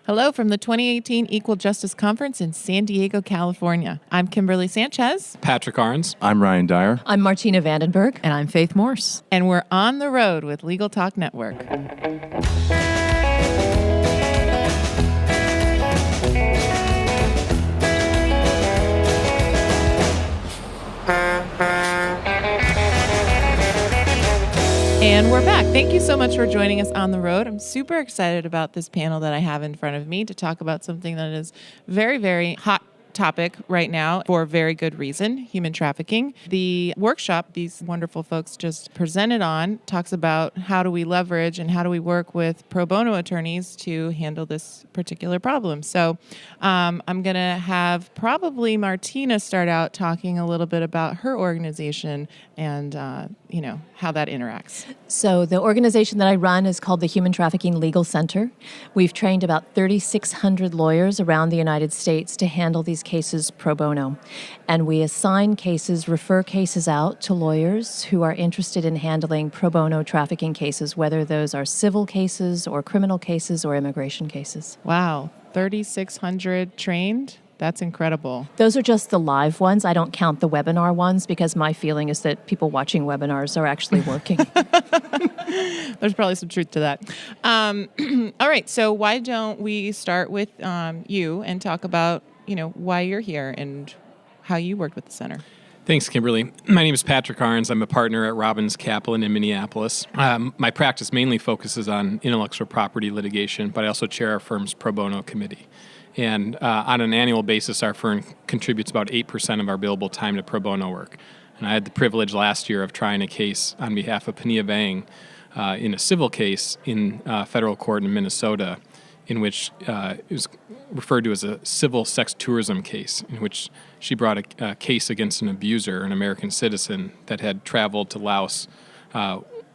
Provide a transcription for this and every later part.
Hello from the 2018 Equal Justice Conference in San Diego, California. I'm Kimberly Sanchez. Patrick Arenz. I'm Ryan Dyer. I'm Martina Vandenberg. And I'm Faith Morse. And we're on the road with Legal Talk Network. And we're back. Thank you so much for joining us on the road. I'm super excited about this panel that I have in front of me to talk about something that is very, very hot topic right now for very good reason, human trafficking. The workshop these wonderful folks just presented on talks about how do we leverage and how do we work with pro bono attorneys to handle this particular problem. So I'm going to have probably Martina start out talking a little bit about her organization and how that interacts. So the organization that I run is called the Human Trafficking Legal Center. We've trained about 3,600 lawyers around the United States to handle these cases pro bono. And we assign cases, refer cases out to lawyers who are interested in handling pro bono trafficking cases, whether those are civil cases or criminal cases or immigration cases. Wow, 3,600 trained? That's incredible. Those are just the live ones. I don't count the webinar ones because my feeling is that people watching webinars are actually working. There's probably some truth to that. All right, so why don't we start with you and talk about why you're here and how you worked with the center. Thanks, Kimberly. My name is Patrick Arenz. I'm a partner at Robins Kaplan in Minneapolis. My practice mainly focuses on intellectual property litigation, but I also chair our firm's pro bono committee. And on an annual basis, our firm contributes about 8% of our billable time to pro bono work. And I had the privilege last year of trying a case on behalf of Pania Vang in a civil case in federal court in Minnesota, in which it was referred to as a civil sex tourism case, in which she brought a case against an abuser, an American citizen, that had traveled to Laos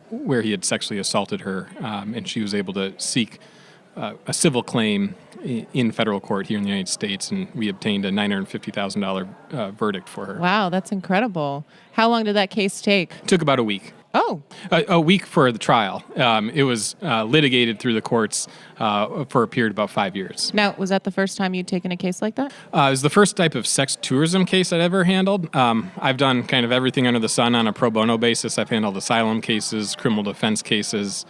where he had sexually assaulted her, and she was able to seek a civil claim in federal court here in the United States, and we obtained a $950,000 verdict for her. Wow, that's incredible. How long did that case take? It took about a week. Oh. A week for the trial. It was litigated through the courts for a period of about 5 years. Now, was that the first time you'd taken a case like that? It was the first type of sex tourism case I'd ever handled. I've done kind of everything under the sun on a pro bono basis. I've handled asylum cases, criminal defense cases.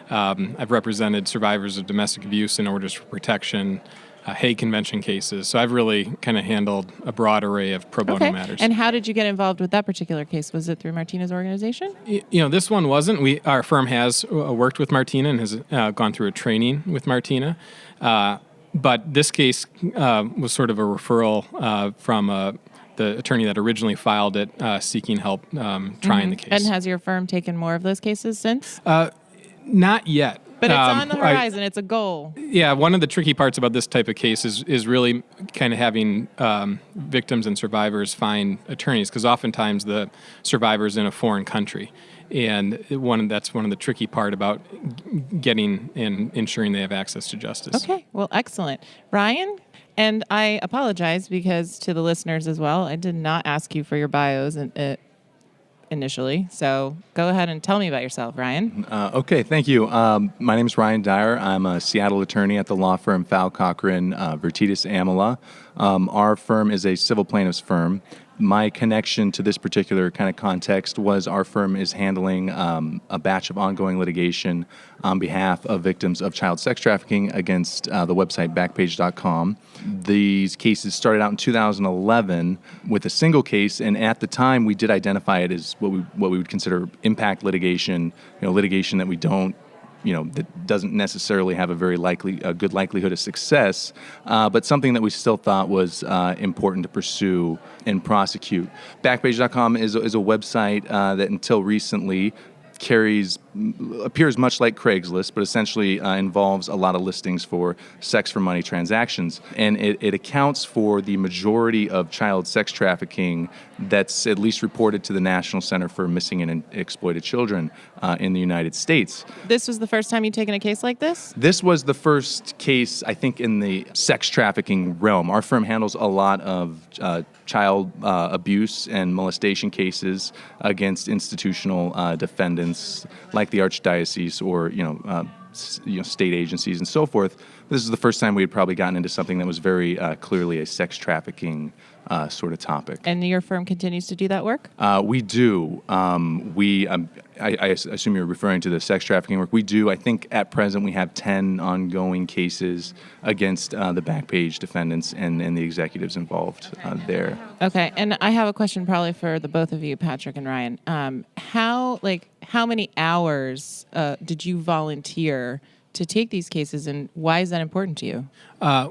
I've represented survivors of domestic abuse and orders for protection, Hague Convention cases. So I've really kind of handled a broad array of pro bono matters. And how did you get involved with that particular case? Was it through Martina's organization? This one wasn't. Our firm has worked with Martina and has gone through a training with Martina. But this case was sort of a referral from the attorney that originally filed it, seeking help trying the case. And has your firm taken more of those cases since? Not yet. But it's on the horizon. It's a goal. Yeah, one of the tricky parts about this type of case is really kind of having victims and survivors find attorneys, because oftentimes the survivor's in a foreign country. And that's one of the tricky part about getting and ensuring they have access to justice. Okay, well, excellent. Ryan? And I apologize because to the listeners as well, I did not ask you for your bios initially. So go ahead and tell me about yourself, Ryan. Okay, thank you. My name is Ryan Dyer. I'm a Seattle attorney at the law firm Fowl Cochran Vertitis Amela. Our firm is a civil plaintiffs firm. My connection to this particular kind of context was our firm is handling a batch of ongoing litigation on behalf of victims of child sex trafficking against the website Backpage.com. These cases started out in 2011 with a single case, and at the time we did identify it as what we would consider impact litigation, litigation that we don't that doesn't necessarily have a good likelihood of success, but something that we still thought was important to pursue and prosecute. Backpage.com is a website that until recently appears much like Craigslist, but essentially involves a lot of listings for sex for money transactions. And it accounts for the majority of child sex trafficking that's at least reported to the National Center for Missing and Exploited Children in the United States. This was the first time you'd taken a case like this? This was the first case, I think, in the sex trafficking realm. Our firm handles a lot of child abuse and molestation cases against institutional defendants like the Archdiocese or state agencies and so forth. This is the first time we had probably gotten into something that was very clearly a sex trafficking sort of topic. And your firm continues to do that work? We do. I assume you're referring to the sex trafficking work. We do. I think at present we have 10 ongoing cases against the Backpage defendants and the executives involved there. Okay, and I have a question probably for the both of you, Patrick and Ryan. How many hours did you volunteer to take these cases, and why is that important to you?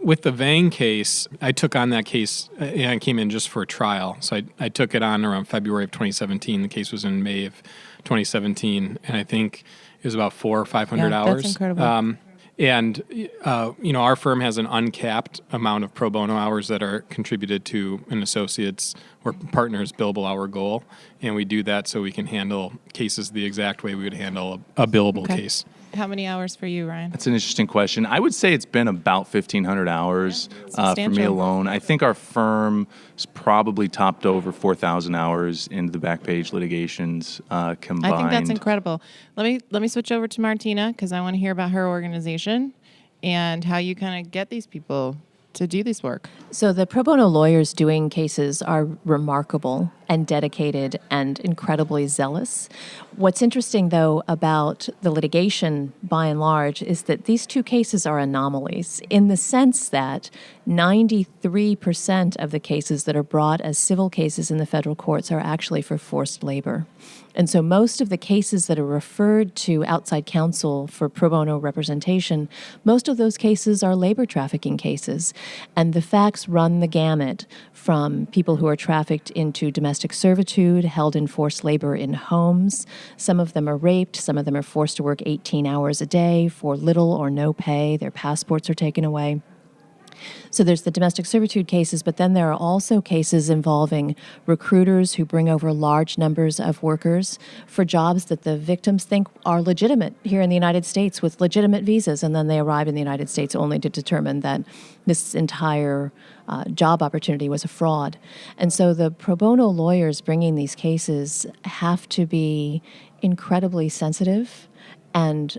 With the Vang case, I took on that case and I came in just for a trial. So I took it on around February of 2017. The case was in May of 2017, and I think it was about 400 or 500 hours. That's incredible. Our firm has an uncapped amount of pro bono hours that are contributed to an associate's or partner's billable hour goal, and we do that so we can handle cases the exact way we would handle a billable case. How many hours for you, Ryan? That's an interesting question. I would say it's been about 1,500 hours for me alone. I think our firm is probably topped over 4,000 hours into the Backpage litigations combined. I think that's incredible. Let me switch over to Martina because I want to hear about her organization and how you kind of get these people to do this work. So the pro bono lawyers doing cases are remarkable and dedicated and incredibly zealous. What's interesting, though, about the litigation, by and large, is that these two cases are anomalies in the sense that 93% of the cases that are brought as civil cases in the federal courts are actually for forced labor. And so most of the cases that are referred to outside counsel for pro bono representation, most of those cases are labor trafficking cases. And the facts run the gamut from people who are trafficked into domestic servitude, held in forced labor in homes. Some of them are raped. Some of them are forced to work 18 hours a day for little or no pay. Their passports are taken away. So there's the domestic servitude cases, but then there are also cases involving recruiters who bring over large numbers of workers for jobs that the victims think are legitimate here in the United States with legitimate visas, and then they arrive in the United States only to determine that this entire job opportunity was a fraud. And so the pro bono lawyers bringing these cases have to be incredibly sensitive and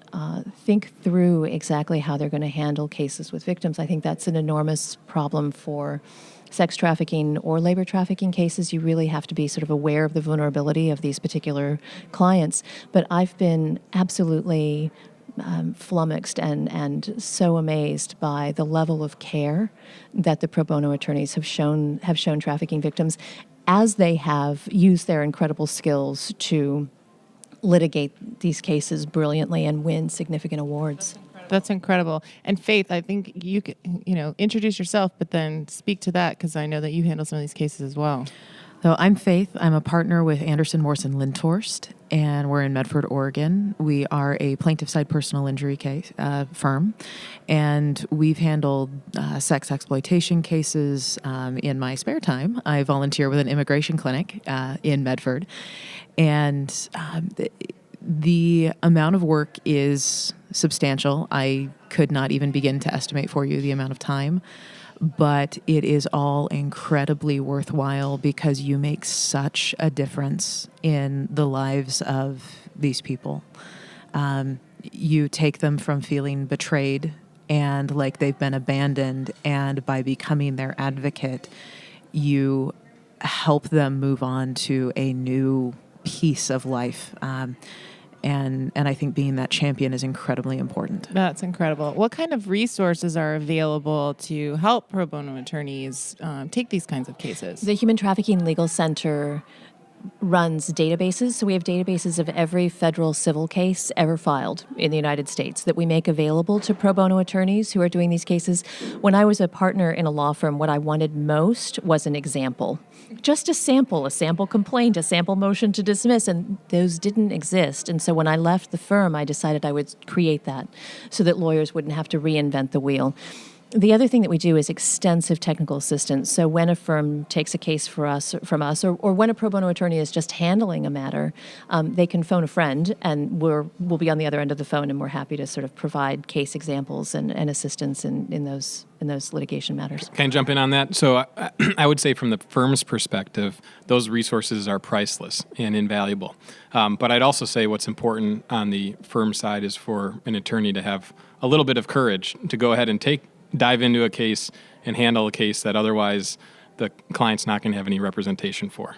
think through exactly how they're going to handle cases with victims. I think that's an enormous problem for sex trafficking or labor trafficking cases. You really have to be sort of aware of the vulnerability of these particular clients. But I've been absolutely flummoxed and so amazed by the level of care that the pro bono attorneys have shown trafficking victims as they have used their incredible skills to litigate these cases brilliantly and win significant awards. That's incredible. And Faith, I think you could, introduce yourself, but then speak to that because I know that you handle some of these cases as well. So I'm Faith. I'm a partner with Anderson, Morse, and Lindhorst, and we're in Medford, Oregon. We are a plaintiff-side personal injury case firm, and we've handled sex exploitation cases in my spare time. I volunteer with an immigration clinic in Medford, and the amount of work is substantial. I could not even begin to estimate for you the amount of time. But it is all incredibly worthwhile because you make such a difference in the lives of these people. You take them from feeling betrayed and like they've been abandoned, and by becoming their advocate, you help them move on to a new piece of life. And I think being that champion is incredibly important. That's incredible. What kind of resources are available to help pro bono attorneys take these kinds of cases? The Human Trafficking Legal Center runs databases. So we have databases of every federal civil case ever filed in the United States that we make available to pro bono attorneys who are doing these cases. When I was a partner in a law firm, what I wanted most was an example. Just a sample complaint, a sample motion to dismiss, and those didn't exist. And so when I left the firm, I decided I would create that so that lawyers wouldn't have to reinvent the wheel. The other thing that we do is extensive technical assistance. So when a firm takes a case from us, or when a pro bono attorney is just handling a matter, they can phone a friend, and we'll be on the other end of the phone, and we're happy to sort of provide case examples and assistance in those litigation matters. Can I jump in on that? So I would say from the firm's perspective, those resources are priceless and invaluable. But I'd also say what's important on the firm side is for an attorney to have a little bit of courage to go ahead and dive into a case and handle a case that otherwise the client's not going to have any representation for.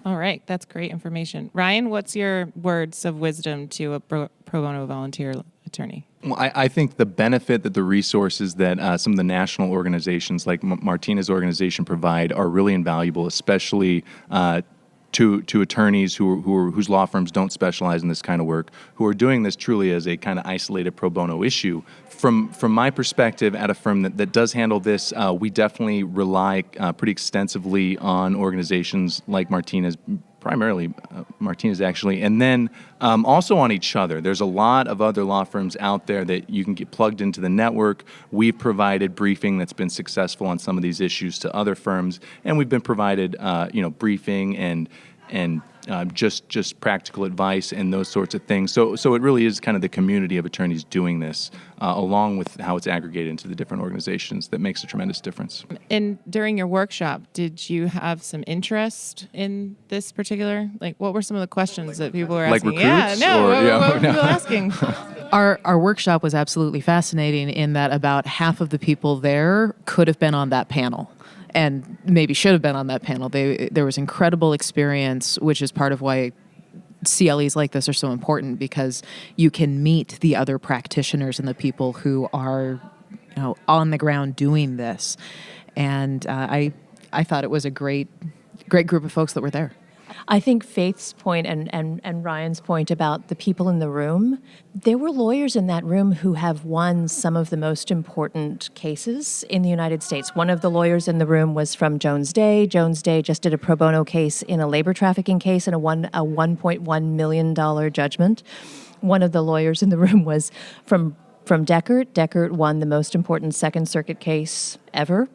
All right. That's great information. Ryan, what's your words of wisdom to a pro bono volunteer attorney? Well, I think the benefit that the resources that some of the national organizations like Martina's organization provide are really invaluable, especially to attorneys whose law firms don't specialize in this kind of work, who are doing this truly as a kind of isolated pro bono issue. From my perspective, at a firm that does handle this, we definitely rely pretty extensively on organizations like Martina's, primarily Martina's actually, and then also on each other. There's a lot of other law firms out there that you can get plugged into the network. We've provided briefing that's been successful on some of these issues to other firms, and we've been provided briefing and just practical advice and those sorts of things. So it really is kind of the community of attorneys doing this, along with how it's aggregated into the different organizations, that makes a tremendous difference. And during your workshop, did you have some interest in this particular? Like, what were some of the questions that people were asking? Like recruits? What were people asking? Our workshop was absolutely fascinating in that about half of the people there could have been on that panel, and maybe should have been on that panel. There was incredible experience, which is part of why CLEs like this are so important, because you can meet the other practitioners and the people who are, on the ground doing this. And I thought it was a great group of folks that were there. I think Faith's point and Ryan's point about the people in the room, there were lawyers in that room who have won some of the most important cases in the United States. One of the lawyers in the room was from Jones Day. Jones Day just did a pro bono case in a labor trafficking case and a $1.1 million judgment. One of the lawyers in the room was from Deckert. Deckert won the most important Second Circuit case ever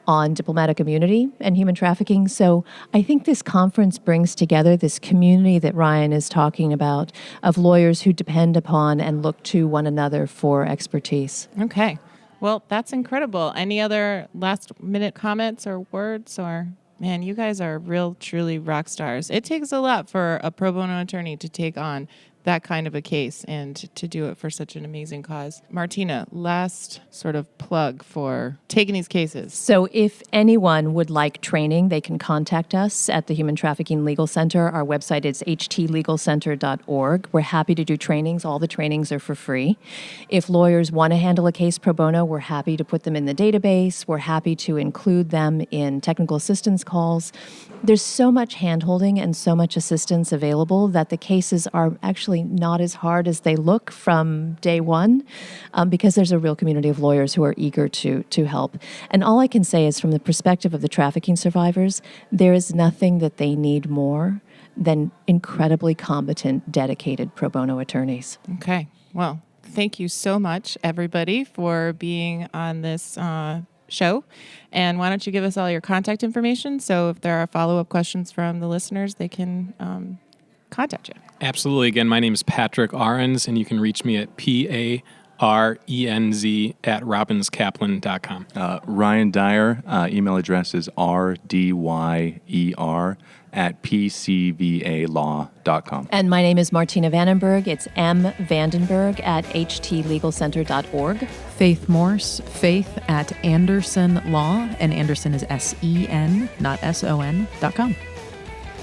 on diplomatic immunity and human trafficking. So I think this conference brings together this community that Ryan is talking about of lawyers who depend upon and look to one another for expertise. Okay. Well, that's incredible. Any other last-minute comments or words? Or, man, you guys are real, truly rock stars. It takes a lot for a pro bono attorney to take on that kind of a case and to do it for such an amazing cause. Martina, last sort of plug for taking these cases. So if anyone would like training, they can contact us at the Human Trafficking Legal Center. Our website is htlegalcenter.org. We're happy to do trainings. All the trainings are for free. If lawyers want to handle a case pro bono, we're happy to put them in the database. We're happy to include them in technical assistance calls. There's so much handholding and so much assistance available that the cases are actually not as hard as they look from day one, because there's a real community of lawyers who are eager to help. And all I can say is, from the perspective of the trafficking survivors, there is nothing that they need more than incredibly competent, dedicated pro bono attorneys. Okay. Well, thank you so much, everybody, for being on this show. And why don't you give us all your contact information, so if there are follow-up questions from the listeners, they can contact you. Absolutely. Again, my name is Patrick Arenz, and you can reach me at PARENZ@robinskaplan.com. Ryan Dyer, email address is rdyer@pcvalaw.com. And my name is Martina Vandenberg. It's mvandenberg@htlegalcenter.org. Faith Morse, Faith at Anderson Law, and Anderson is SEN, not SON.com.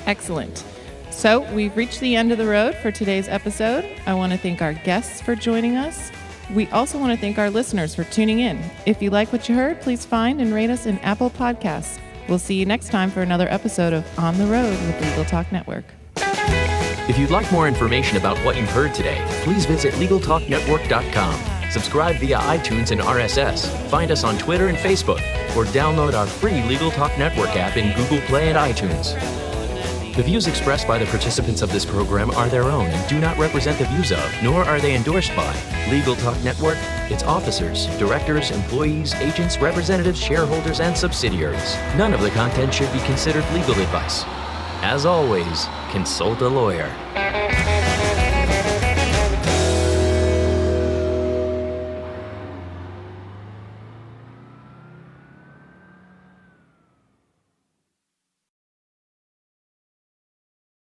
Excellent. So we've reached the end of the road for today's episode. I want to thank our guests for joining us. We also want to thank our listeners for tuning in. If you like what you heard, please find and rate us in Apple Podcasts. We'll see you next time for another episode of On the Road with Legal Talk Network. If you'd like more information about what you've heard today, please visit LegalTalkNetwork.com. Subscribe via iTunes and RSS. Find us on Twitter and Facebook, or download our free Legal Talk Network app in Google Play and iTunes. The views expressed by the participants of this program are their own and do not represent the views of, nor are they endorsed by, Legal Talk Network, its officers, directors, employees, agents, representatives, shareholders, and subsidiaries. None of the content should be considered legal advice. As always, consult a lawyer.